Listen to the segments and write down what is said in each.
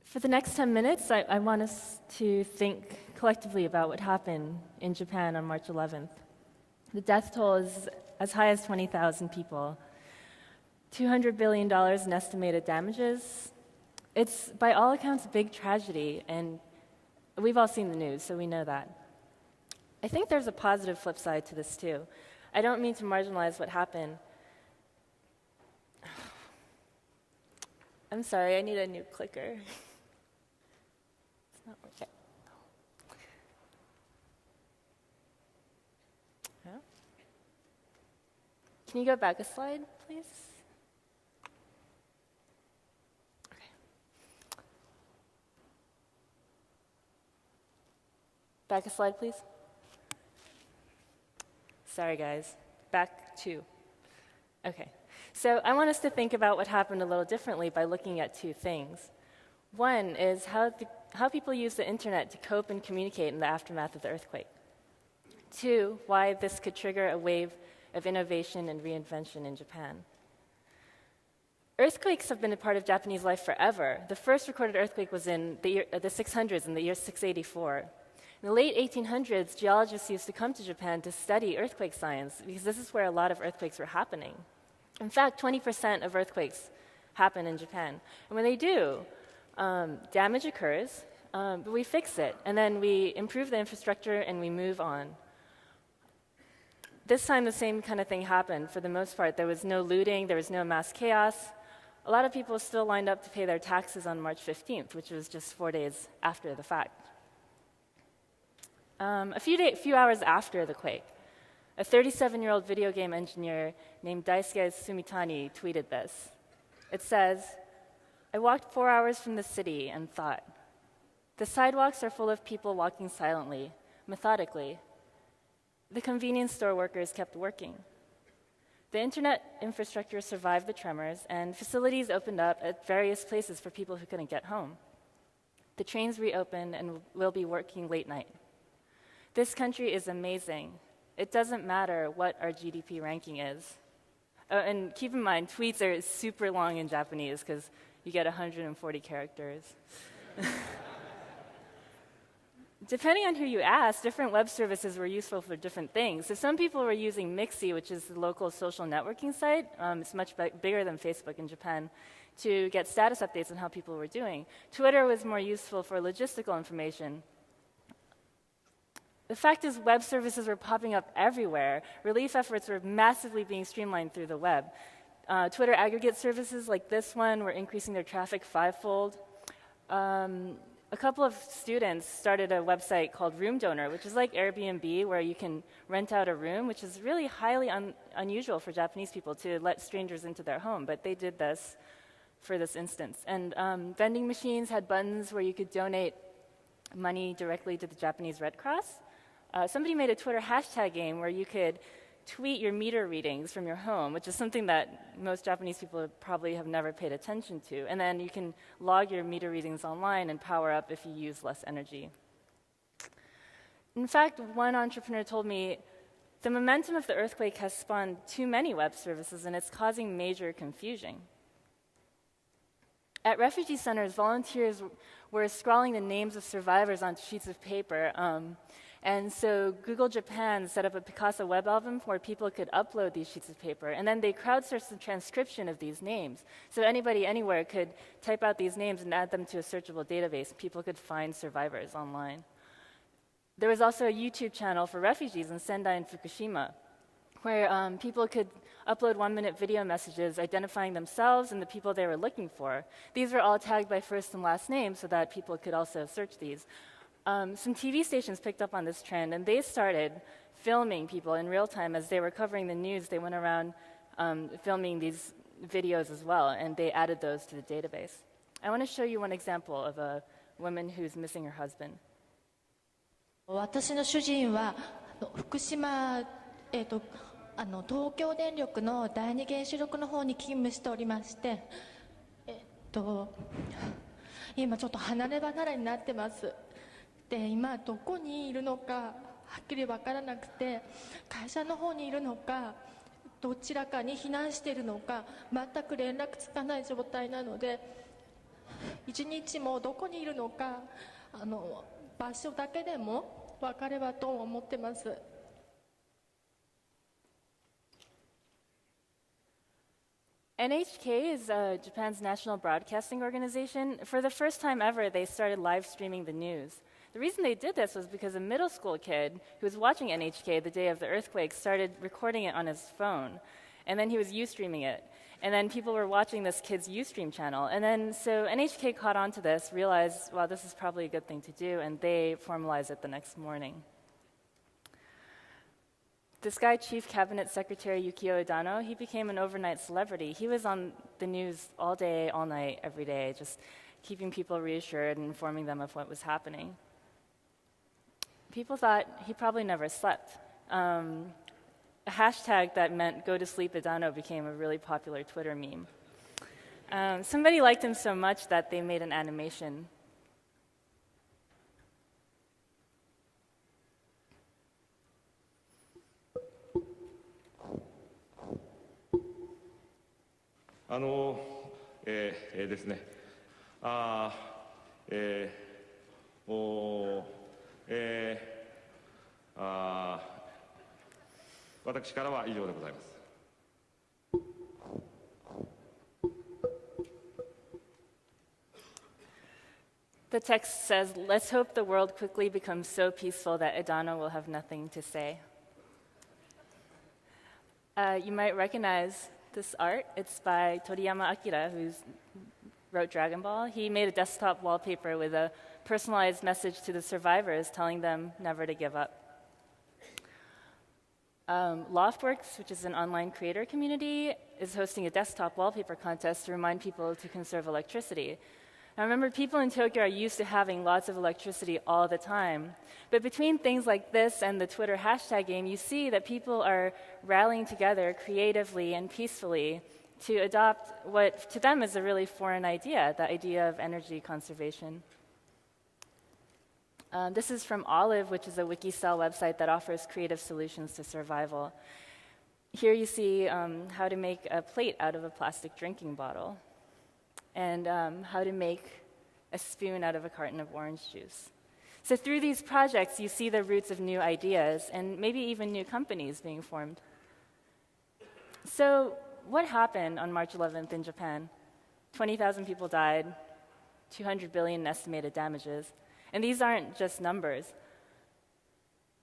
For the next 10 minutes, I want us to think collectively about what happened in Japan on March 11th. The death toll is as high as 20,000 people, $200 billion in estimated damages. It's, by all accounts, a big tragedy, and we've all seen the news, so we know that. I think there's a positive flip side to this, too. I don't mean to marginalize what happened. I'm sorry, I need a new clicker. It's not working. Yeah. Can you go back a slide, please? Okay. Back a slide, please. Sorry, guys. Back 2. Okay. So I want us to think about what happened a little differently by looking at 2 things. One is how people use the internet to cope and communicate in the aftermath of the earthquake. 2, why this could trigger a wave of innovation and reinvention in Japan. Earthquakes have been a part of Japanese life forever. The first recorded earthquake was in the 600s, in the year 684. In the late 1800s, geologists used to come to Japan to study earthquake science because this is where a lot of earthquakes were happening. In fact, 20% of earthquakes happen in Japan. And when they do, damage occurs, but we fix it, and then we improve the infrastructure and we move on. This time, the same kind of thing happened. For the most part, there was no looting, there was no mass chaos. A lot of people still lined up to pay their taxes on March 15th, which was just 4 days after the fact. A few hours after the quake, a 37-year-old video game engineer named Daisuke Sumitani tweeted this. It says, "I walked 4 hours from the city and thought, the sidewalks are full of people walking silently, methodically. The convenience store workers kept working. The internet infrastructure survived the tremors, and facilities opened up at various places for people who couldn't get home. The trains reopened and will be working late night. This country is amazing. It doesn't matter what our GDP ranking is." And keep in mind, tweets are super long in Japanese because you get 140 characters. Depending on who you ask, different web services were useful for different things. So some people were using Mixi, which is the local social networking site. It's much bigger than Facebook in Japan, to get status updates on how people were doing. Twitter was more useful for logistical information. The fact is, web services were popping up everywhere. Relief efforts were massively being streamlined through the web. Twitter aggregate services like this one were increasing their traffic 5-fold. A couple of students started a website called Room Donor, which is like Airbnb, where you can rent out a room, which is really highly unusual for Japanese people to let strangers into their home, but they did this for this instance. And vending machines had buttons where you could donate money directly to the Japanese Red Cross. Somebody made a Twitter hashtag game where you could tweet your meter readings from your home, which is something that most Japanese people probably have never paid attention to. And then you can log your meter readings online and power up if you use less energy. In fact, one entrepreneur told me, the momentum of the earthquake has spawned too many web services and it's causing major confusion. At refugee centers, volunteers were scrawling the names of survivors on sheets of paper. And so Google Japan set up a Picasa web album where people could upload these sheets of paper. And then they crowdsourced the transcription of these names. So anybody anywhere could type out these names and add them to a searchable database. People could find survivors online. There was also a YouTube channel for refugees in Sendai and Fukushima, where people could upload 1-minute video messages identifying themselves and the people they were looking for. These were all tagged by first and last name so that people could also search these. Some TV stations picked up on this trend, and they started filming people in real time as they were covering the news. They went around filming these videos as well, and they added those to the database. I want to show you one example of a woman who's missing her husband. 私の主人は福島、東京電力の第二原子力の方に勤務しておりまして、今ちょっと離れ離れになってます。で、今どこにいるのかはっきり分からなくて、会社の方にいるのかどちらかに避難しているのか全く連絡つかない状態なので、一日もどこにいるのか場所だけでも分かればと思ってます。NHK is Japan's national broadcasting organization. For the first time ever, they started live streaming the news. The reason they did this was because a middle school kid who was watching NHK the day of the earthquake started recording it on his phone, and then he was Ustreaming it. And then people were watching this kid's Ustream channel. And then so NHK caught on to this, realized, wow, this is probably a good thing to do, and they formalized it the next morning. This guy, Chief Cabinet Secretary Yukio Edano, he became an overnight celebrity. He was on the news all day, all night, every day, just keeping people reassured and informing them of what was happening. People thought he probably never slept. A hashtag that meant "Go to sleep, Edano" became a really popular Twitter meme. Somebody liked him so much that they made an animation. The text says, "Let's hope the world quickly becomes so peaceful that Edano will have nothing to say." You might recognize this art. It's by Toriyama Akira, who wrote Dragon Ball. He made a desktop wallpaper with a personalized message to the survivors telling them never to give up. Loftworks, which is an online creator community, is hosting a desktop wallpaper contest to remind people to conserve electricity. Now remember, people in Tokyo are used to having lots of electricity all the time. But between things like this and the Twitter hashtag game, you see that people are rallying together creatively and peacefully to adopt what to them is a really foreign idea, the idea of energy conservation. This is from Olive, which is a Wikicell website that offers creative solutions to survival. Here you see how to make a plate out of a plastic drinking bottle, and how to make a spoon out of a carton of orange juice. So through these projects, you see the roots of new ideas and maybe even new companies being formed. So what happened on March 11th in Japan? 20,000 people died, 200 billion in estimated damages. And these aren't just numbers.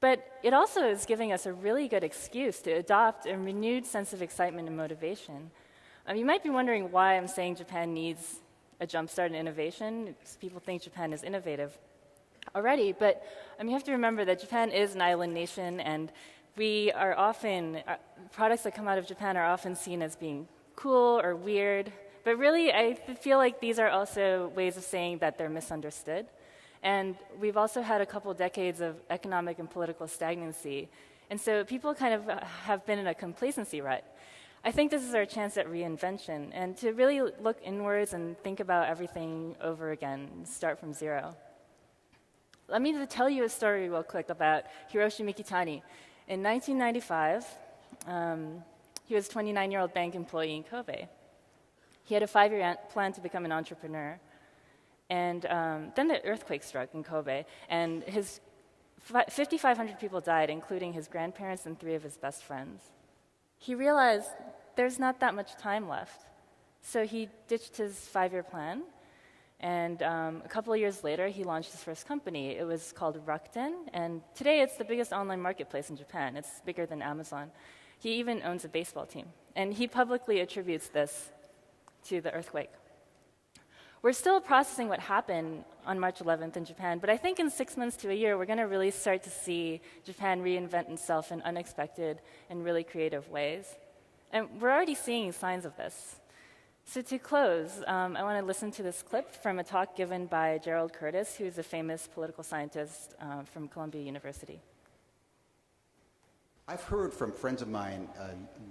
But it also is giving us a really good excuse to adopt a renewed sense of excitement and motivation. You might be wondering why I'm saying Japan needs a jumpstart in innovation. People think Japan is innovative already, but you have to remember that Japan is an island nation, and we are often, products that come out of Japan are often seen as being cool or weird. But really, I feel like these are also ways of saying that they're misunderstood. And we've also had a couple decades of economic and political stagnancy. And so people kind of have been in a complacency rut. I think this is our chance at reinvention and to really look inwards and think about everything over again, start from zero. Let me tell you a story real quick about Hiroshi Mikitani. In 1995, he was a 29-year-old bank employee in Kobe. He had a 5-year plan to become an entrepreneur. And then the earthquake struck in Kobe, and 5,500 people died, including his grandparents and 3 of his best friends. He realized there's not that much time left. So he ditched his 5-year plan, and a couple of years later, he launched his first company. It was called Rakuten, and today it's the biggest online marketplace in Japan. It's bigger than Amazon. He even owns a baseball team, and he publicly attributes this to the earthquake. We're still processing what happened on March 11th in Japan, but I think in 6 months to a year, we're going to really start to see Japan reinvent itself in unexpected and really creative ways. And we're already seeing signs of this. So to close, I want to listen to this clip from a talk given by Gerald Curtis, who's a famous political scientist from Columbia University. I've heard from friends of mine,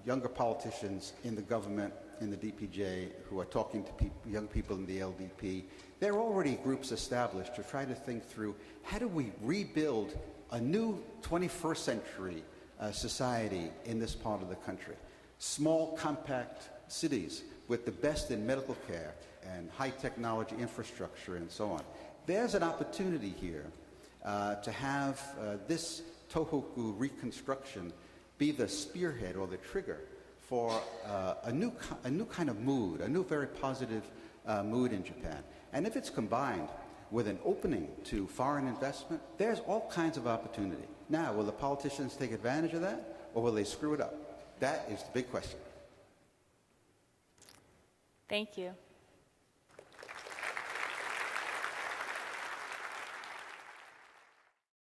younger politicians in the government, in the DPJ, who are talking to young people in the LDP. There are already groups established to try to think through how do we rebuild a new 21st century society in this part of the country. Small, compact cities with the best in medical care and high technology infrastructure and so on. There's an opportunity here to have this Tohoku reconstruction be the spearhead or the trigger for a new kind of mood, a new very positive mood in Japan. And if it's combined with an opening to foreign investment, there's all kinds of opportunity. Now, will the politicians take advantage of that, or will they screw it up? That is the big question. Thank you.